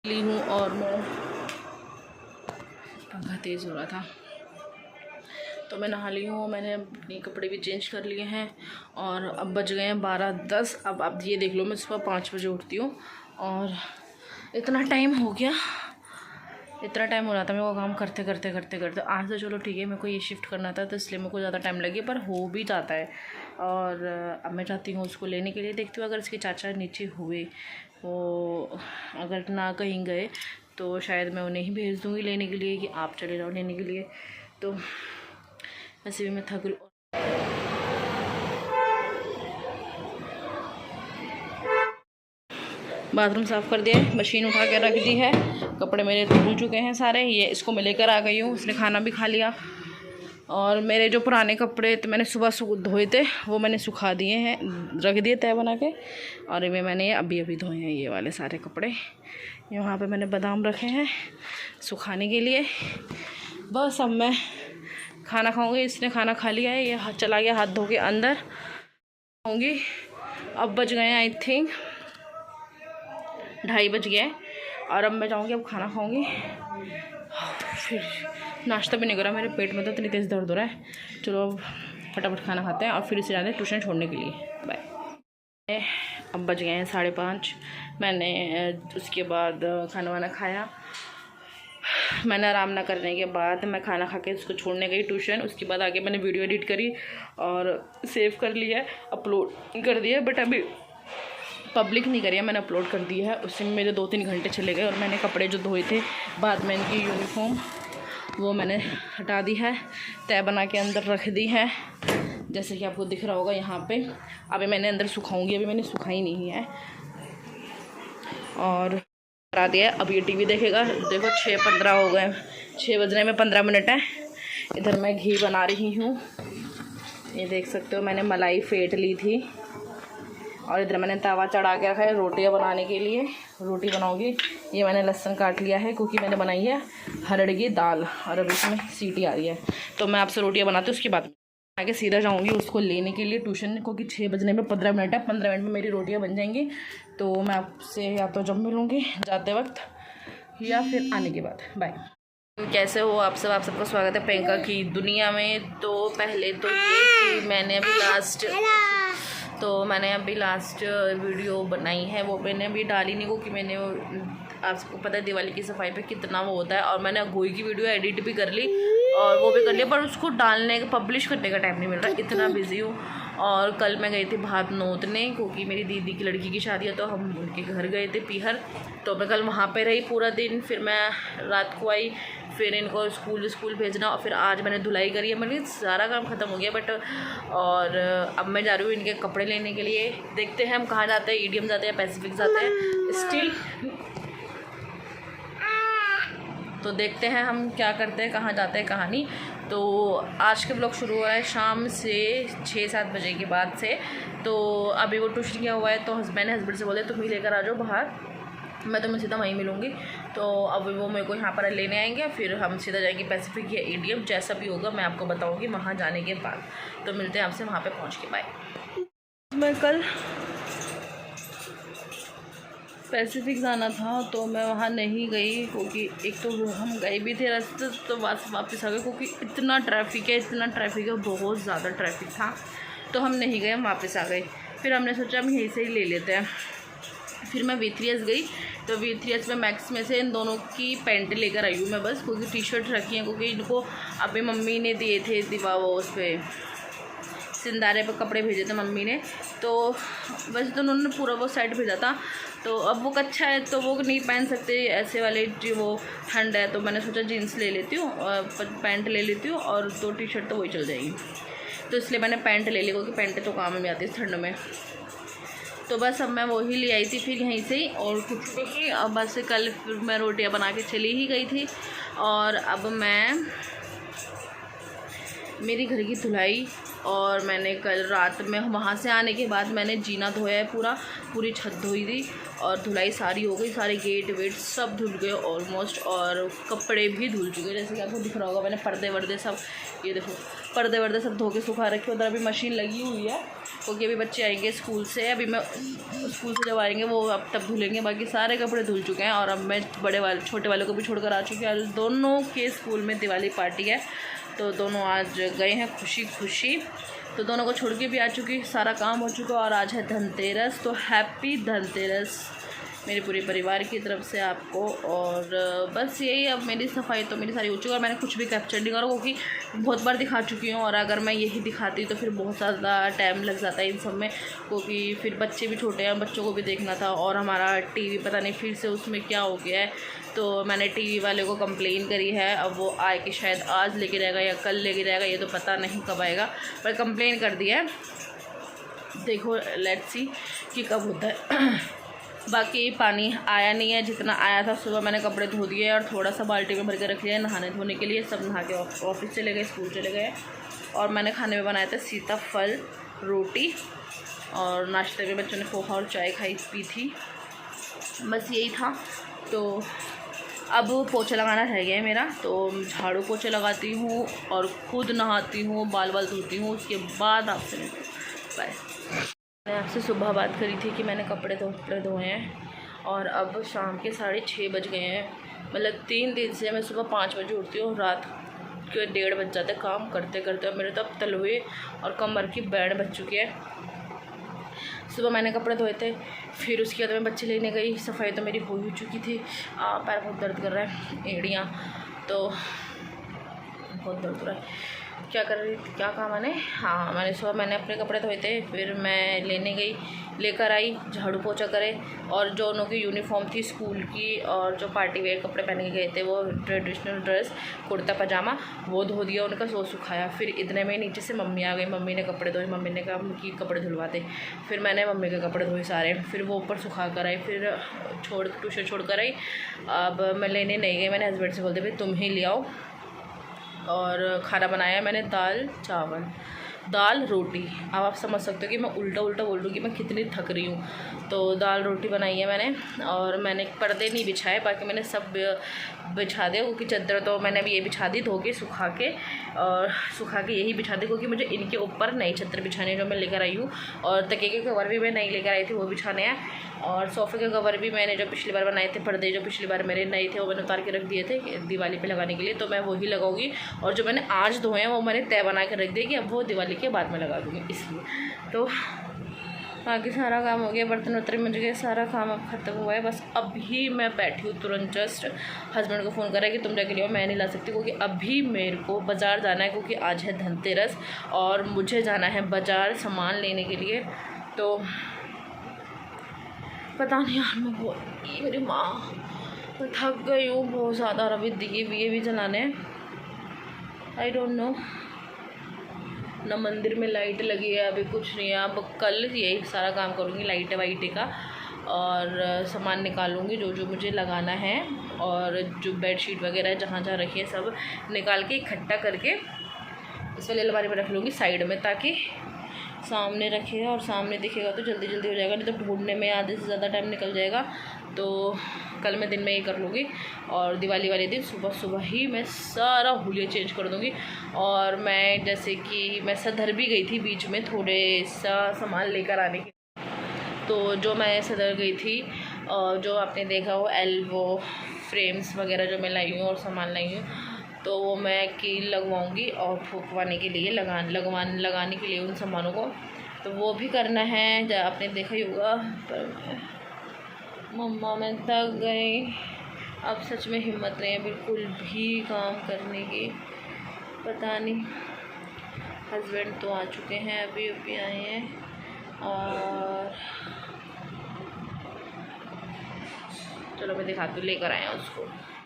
ली हूँ और मैं पंखा तेज़ हो रहा था तो मैं नहा ली हूँ। मैंने अपने कपड़े भी चेंज कर लिए हैं और अब बज गए हैं 12:10। अब ये देख लो, मैं सुबह 5 बजे उठती हूँ और इतना टाइम हो गया, इतना टाइम हो रहा था मेरे को काम करते करते। आज तो चलो ठीक है, मेरे को ये शिफ्ट करना था तो इसलिए मेरे को ज़्यादा टाइम लगे, पर हो भी जाता है। और अब मैं चाहती हूँ उसको लेने के लिए। देखती हूँ अगर इसके चाचा नीचे हुए, वो अगर ना कहीं गए तो शायद मैं उन्हें ही भेज दूँगी लेने के लिए कि आप चले जाओ लेने के लिए। तो वैसे भी मैं थक लूँ। बाथरूम साफ़ कर दिया, मशीन उठा के रख दी है, कपड़े मेरे धुल चुके हैं सारे। ये इसको मैं लेकर आ गई हूँ, उसने खाना भी खा लिया। और मेरे जो पुराने कपड़े तो मैंने सुबह धोए थे वो मैंने सुखा दिए हैं, रख दिए तय बना के। और ये मैंने अभी धोए हैं ये वाले सारे कपड़े। यहाँ पे मैंने बादाम रखे हैं सुखाने के लिए। बस अब मैं खाना खाऊंगी। इसने खाना खा लिया है, ये चला गया हाथ धो के अंदर। खाऊंगी। अब बज गए आई थिंक 2:30 बज गए और अब मैं जाऊंगी, अब खाना खाऊंगी। फिर नाश्ता भी नहीं करा, मेरे पेट में तो इतनी तेज़ दर्द हो रहा है। चलो अब फटाफट खाना खाते हैं और फिर इसे जाते हैं ट्यूशन छोड़ने के लिए। बाय। अब बज गए हैं 5:30। मैंने उसके बाद खाना वाना खाया। मैंने आराम ना करने के बाद मैं खाना खा के उसको छोड़ने गई ट्यूशन। उसके बाद आके मैंने वीडियो एडिट करी और सेव कर लिया, अपलोड कर दिया। बट अभी पब्लिक नहीं करी है, मैंने अपलोड कर दिया है। उससे मेरे 2-3 घंटे चले गए। और मैंने कपड़े जो धोए थे बाद में, इनकी यूनिफॉर्म वो मैंने हटा दी है, तय बना के अंदर रख दी है, जैसे कि आपको दिख रहा होगा यहाँ पे। अभी मैंने अंदर सुखाऊंगी, अभी मैंने सुखाई नहीं है। और करा दिया है, अब ये टीवी देखेगा। देखो 6:15 हो गए, 6 बजने में 15 मिनट है। इधर मैं घी बना रही हूँ, ये देख सकते हो। मैंने मलाई फेंट ली थी और इधर मैंने तवा चढ़ा के रखा है रोटियां बनाने के लिए। रोटी बनाऊंगी। ये मैंने लहसुन काट लिया है क्योंकि मैंने बनाई है हरड़ की दाल और अभी इसमें सीटी आ रही है। तो मैं आपसे रोटियां बनाती हूँ, उसके बाद आगे सीधा जाऊंगी उसको लेने के लिए ट्यूशन, क्योंकि 6 बजने में 15 मिनट है। 15 मिनट में मेरी रोटियां बन जाएंगी। तो मैं आपसे या तो जब मिलूँगी जाते वक्त या फिर आने के बाद। बाय। कैसे हो आप सब? आप सबका स्वागत है प्रियंका की दुनिया में। तो पहले तो ये कि मैंने अभी लास्ट वीडियो बनाई है, वो मैंने अभी डाली नहीं, क्योंकि मैंने आप सबको पता है दिवाली की सफाई पे कितना वो होता है। और मैंने गोई की वीडियो एडिट भी कर ली और वो भी कर लिया, पर उसको डालने का पब्लिश करने का टाइम नहीं मिल रहा, इतना बिजी हूँ। और कल मैं गई थी भात नोतने, क्योंकि मेरी दीदी की लड़की की शादी है, तो हम उनके घर गए थे पीहर। तो मैं कल वहाँ पे रही पूरा दिन। फिर मैं रात को आई, फिर इनको स्कूल भेजना। और फिर आज मैंने धुलाई करी है, मेरी सारा काम ख़त्म हो गया। बट और अब मैं जा रही हूँ इनके कपड़े लेने के लिए। देखते हैं हम कहाँ जाते हैं, ईडीएम जाते हैं, पैसिफिक जाते हैं, स्टिल। तो देखते हैं हम क्या करते हैं, कहाँ जाते हैं कहाँ नहीं। तो आज के ब्लॉग शुरू हुआ है शाम से 6-7 बजे के बाद से। तो अभी वो ट्यूशन गया हुआ है, तो हस्बैंड से बोले तुम ही लेकर आ जाओ बाहर, मैं तुम्हें सीधा वहीं मिलूँगी। तो अब वो मेरे को यहाँ पर लेने आएंगे, फिर हम सीधा जाएंगे पैसिफिक या ईडीएम, जैसा भी होगा मैं आपको बताऊँगी वहाँ जाने के बाद। तो मिलते हैं आपसे वहाँ पे पहुँच के। बाय। मैं कल पैसिफिक जाना था तो मैं वहाँ नहीं गई, क्योंकि एक तो हम गए भी थे रास्ते तो वापस आ गए, क्योंकि इतना ट्रैफिक है, बहुत ज़्यादा ट्रैफिक था। तो हम नहीं गए, हम वापस आ गए। फिर हमने सोचा हम यहीं से ही ले लेते हैं। फिर मैं V3S गई, तो V3S में मैक्स में से इन दोनों की पैंट लेकर आई हूँ मैं बस, क्योंकि टी-शर्ट रखी हैं, क्योंकि इनको अभी मम्मी ने दिए थे दिवा वो उस पर सिंदारे पर कपड़े भेजे थे मम्मी ने। तो वैसे तो उन्होंने पूरा वो सेट भेजा था, तो अब वो कच्चा है तो वो नहीं पहन सकते ऐसे वाले, जो वो ठंड है। तो मैंने सोचा जीन्स ले लेती हूँ और पैंट ले लेती हूँ और 2 टी-शर्ट तो वही चल जाएगी। तो इसलिए मैंने पैंट ले ली, क्योंकि पैंट तो काम में आती है ठंड में। तो बस अब मैं वही ले आई थी फिर यहीं से ही, और कुछ नहीं। अब बस कल फिर मैं रोटियां बना के चली ही गई थी। और अब मैं मेरी घर की धुलाई और मैंने कल रात में वहाँ से आने के बाद मैंने जीना धोया है, पूरी छत धोई थी और धुलाई सारी हो गई, सारे गेट वेट सब धुल गए ऑलमोस्ट, और कपड़े भी धुल चुके, जैसे कि आपको दिख रहा होगा। मैंने पर्दे वर्दे सब, ये देखो पर्दे वर्दे सब धो के सुखा रखे। उधर अभी मशीन लगी हुई है क्योंकि अभी बच्चे आएंगे स्कूल से, अभी मैं स्कूल से जब आएंगे वो अब तब धुलेंगे। बाकी सारे कपड़े धुल चुके हैं और अब मैं बड़े वाले छोटे वालों को भी छोड़कर आ चुकी हूँ। आज दोनों के स्कूल में दिवाली पार्टी है तो दोनों आज गए हैं खुशी खुशी, तो दोनों को छोड़ के भी आ चुकी, सारा काम हो चुका। और आज है धनतेरस, तो हैप्पी धनतेरस मेरे पूरे परिवार की तरफ से आपको। और बस यही, अब मेरी सफाई तो मेरी सारी हो चुकी है और मैंने कुछ भी कैप्चर नहीं करा क्योंकि बहुत बार दिखा चुकी हूँ, और अगर मैं यही दिखाती तो फिर बहुत ज़्यादा टाइम लग जाता है इन सब में, क्योंकि फिर बच्चे भी छोटे हैं, बच्चों को भी देखना था। और हमारा टीवी पता नहीं फिर से उसमें क्या हो गया है, तो मैंने टीवी वाले को कंप्लेन करी है। अब वो आए कि शायद आज लेके जाएगा या कल लेके जाएगा, ये तो पता नहीं कब आएगा, पर कंप्लेन कर दिया है। देखो लेट्स सी कि कब होता है। बाकी पानी आया नहीं है, जितना आया था सुबह मैंने कपड़े धो दिए और थोड़ा सा बाल्टी में भर के रख लिया है नहाने धोने के लिए। सब नहा के ऑफिस चले गए, स्कूल चले गए। और मैंने खाने में बनाया था सीताफल रोटी, और नाश्ते में बच्चों ने पोहा और चाय खाई पी थी, बस यही था। तो अब पोछा लगाना रह गया है मेरा, तो झाड़ू पोछे लगाती हूँ और खुद नहाती हूँ, बाल धोती हूँ, उसके बाद आपसे मिलती हूँ। बाय। मैंने आपसे सुबह बात करी थी कि मैंने कपड़े धोए हैं और अब शाम के 6:30 बज गए हैं। मतलब 3 दिन से मैं सुबह 5 बजे उठती हूँ, रात के 1:30 बज जाते हैं काम करते करते। मेरे तो अब तलवे और कमर की बैंड बज चुकी है। सुबह मैंने कपड़े धोए थे, फिर उसके बाद मैं बच्चे लेने गई। सफाई तो मेरी हो ही चुकी थी, पैर बहुत दर्द कर रहा है, एड़ियाँ तो बहुत दर्द हो रहा है। क्या कर रही थी, क्या काम मैंने, हाँ मैंने सुबह मैंने अपने कपड़े धोए थे, फिर मैं लेने गई, लेकर आई, झाड़ू पोछा करे, और जो उनकी यूनिफॉर्म थी स्कूल की और जो पार्टी वेयर कपड़े पहन के गए थे वो ट्रेडिशनल ड्रेस कुर्ता पजामा, वो धो दिया उनका, सो सुखाया। फिर इतने में नीचे से मम्मी आ गई, मम्मी ने कपड़े धोए, मम्मी ने कहा उनकी कपड़े धुलवाते। फिर मैंने मम्मी के कपड़े धोए सारे, फिर वो ऊपर सुखा कर आई, फिर ट्यूशन छोड़ कर आई। अब मैं लेने नहीं गई, मैंने हस्बैंड से बोलते भाई तुम ही ले आओ। और खाना बनाया मैंने दाल चावल, दाल रोटी। अब आप समझ सकते हो कि मैं उल्टा बोल रही हूँ कि मैं कितनी थक रही हूँ। तो दाल रोटी बनाई है मैंने, और मैंने पर्दे नहीं बिछाए, बाकी मैंने सब बिछा दिया, क्योंकि चादर तो मैंने अभी ये बिछा दी धो के सुखा के यही बिछा दी, क्योंकि मुझे इनके ऊपर नई चादर बिछाने जो मैं लेकर आई हूँ। और तकिए के कवर भी मैं नई लेकर आई थी, वो बिछाने हैं। और सोफ़े के कवर भी मैंने जो पिछली बार बनाए थे, पर्दे जो पिछली बार मेरे नए थे वो मैंने उतार के रख दिए थे दिवाली पे लगाने के लिए, तो मैं वही लगाऊंगी। और जो मैंने आज धोए हैं वो मैंने तय बना के रख दिया कि अब वो दिवाली के बाद में लगा दूँगी, इसलिए। तो बाकी सारा काम हो गया, बर्तन वर्तन मुझ गए, सारा काम अब ख़त्म हुआ है। बस अभी मैं बैठी हूँ, तुरंत जस्ट हस्बैंड को फ़ोन करा कि तुम जाके ले आओ, मैं नहीं ला सकती क्योंकि अभी मेरे को बाज़ार जाना है, क्योंकि आज है धनतेरस और मुझे जाना है बाज़ार सामान लेने के लिए। तो पता नहीं यार, मैं मेरी माँ मैं थक गई हूँ बहुत ज़्यादा, और अभी दिए भी जलाने, आई डोंट नो ना मंदिर में लाइट लगी है, अभी कुछ नहीं है। अब कल यही सारा काम करूँगी लाइट वाइट का, और सामान निकालूंगी जो जो मुझे लगाना है, और जो बेडशीट वगैरह जहाँ जहाँ रखी है सब निकाल के इकट्ठा करके इस वाली अलमारी में रख लूँगी साइड में, ताकि सामने रखेगा और सामने दिखेगा तो जल्दी जल्दी हो जाएगा, नहीं तो ढूंढने में आधे से ज़्यादा टाइम निकल जाएगा। तो कल मैं दिन में ही कर लूँगी, और दिवाली वाले दिन सुबह ही मैं सारा हुलिया चेंज कर दूँगी। और मैं जैसे कि मैं सदर भी गई थी बीच में थोड़े सा सामान लेकर आने की, तो जो मैं सदर गई थी जो आपने देखा वो एल्बो फ्रेम्स वगैरह जो मैं लाई हूँ और सामान लाई हूँ, तो वो मैं कील लगवाऊंगी और फूकवाने के लिए लगाने के लिए उन सामानों को, तो वो भी करना है। जब आपने देखा ही होगा, पर मम्मा मैं थक गई, अब सच में हिम्मत नहीं है बिल्कुल भी काम करने की। पता नहीं, हस्बैंड तो आ चुके हैं, अभी आए हैं, और चलो मैं दिखाती हूँ, लेकर आए हैं उसको।